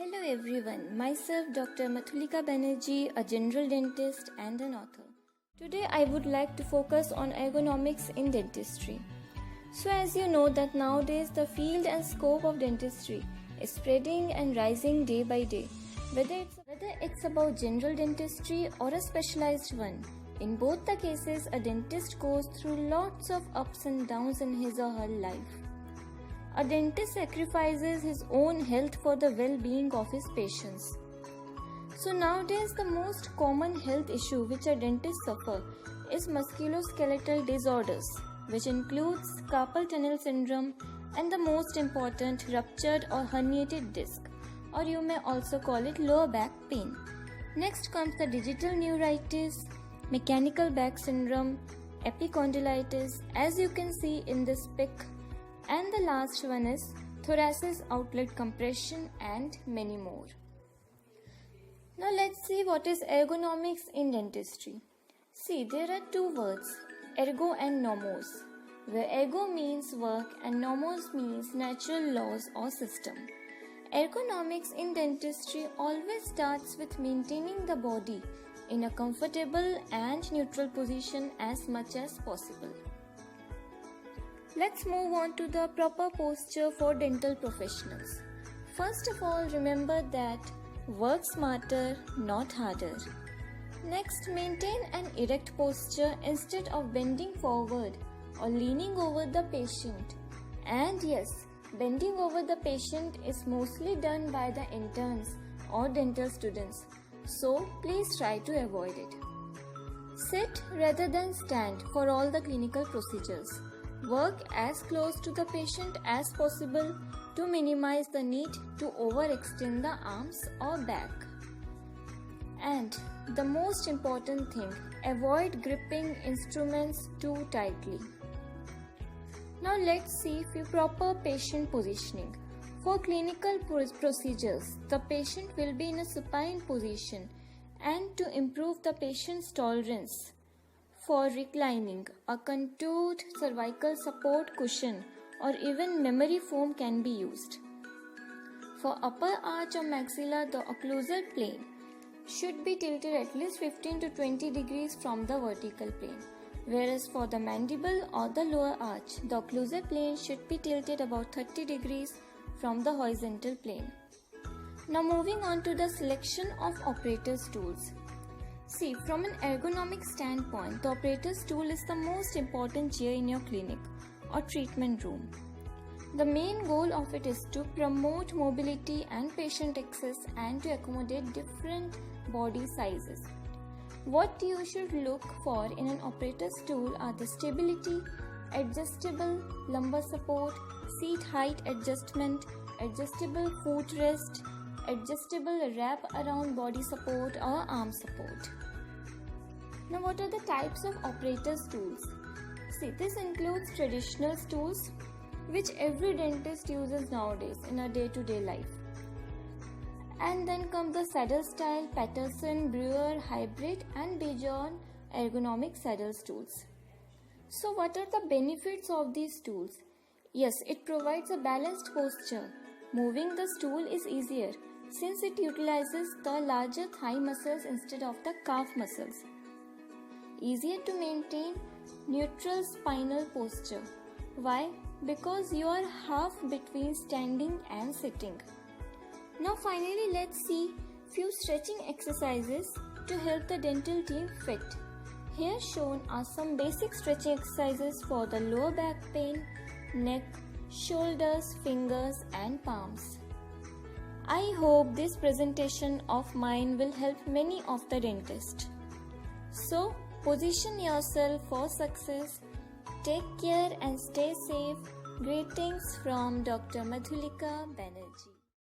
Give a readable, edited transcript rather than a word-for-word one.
Hello everyone, myself Dr. Mathulika Banerjee, a general dentist and an author. Today I would like to focus on ergonomics in dentistry. So as you know that nowadays the field and scope of dentistry is spreading and rising day by day. Whether it's about general dentistry or a specialized one, in both the cases a dentist goes through lots of ups and downs in his or her life. A dentist sacrifices his own health for the well-being of his patients. So nowadays the most common health issue which a dentist suffer is musculoskeletal disorders, which includes carpal tunnel syndrome and the most important ruptured or herniated disc, or you may also call it lower back pain. Next comes the digital neuritis, mechanical back syndrome, epicondylitis, as you can see in this pic. And the last one is thoracic outlet compression and many more. Now let's see what is ergonomics in dentistry. See, there are two words, ergo and nomos, where ergo means work and nomos means natural laws or system. Ergonomics in dentistry always starts with maintaining the body in a comfortable and neutral position as much as possible. Let's move on to the proper posture for dental professionals. First of all, remember that work smarter, not harder. Next, maintain an erect posture instead of bending forward or leaning over the patient. And yes, bending over the patient is mostly done by the interns or dental students, so please try to avoid it. Sit rather than stand for all the clinical procedures. Work as close to the patient as possible to minimize the need to overextend the arms or back. And the most important thing, avoid gripping instruments too tightly. Now let's see few proper patient positioning. For clinical procedures, the patient will be in a supine position, and to improve the patient's tolerance, for reclining, a contoured cervical support cushion or even memory foam can be used. For upper arch or maxilla, the occlusal plane should be tilted at least 15 to 20 degrees from the vertical plane, whereas for the mandible or the lower arch, the occlusal plane should be tilted about 30 degrees from the horizontal plane. Now moving on to the selection of operator's tools. See, from an ergonomic standpoint, the operator's tool is the most important chair in your clinic or treatment room. The main goal of it is to promote mobility and patient access and to accommodate different body sizes. What you should look for in an operator's tool are the stability, adjustable lumbar support, seat height adjustment, adjustable footrest, adjustable wrap around body support or arm support. Now what are the types of operator's tools? See, this includes traditional tools which every dentist uses nowadays in a day-to-day life. And then come the saddle style, Patterson, Brewer, hybrid and Bajon ergonomic saddle tools. So what are the benefits of these tools? Yes, it provides a balanced posture. Moving the stool is easier since it utilizes the larger thigh muscles instead of the calf muscles. Easier to maintain neutral spinal posture. Why? Because you are half between standing and sitting. Now finally let's see few stretching exercises to help the dental team fit. Here shown are some basic stretching exercises for the lower back pain, neck, shoulders, fingers and palms. I hope this presentation of mine will help many of the dentists. So, position yourself for success. Take care and stay safe. Greetings from Dr. Mathulika Banerjee.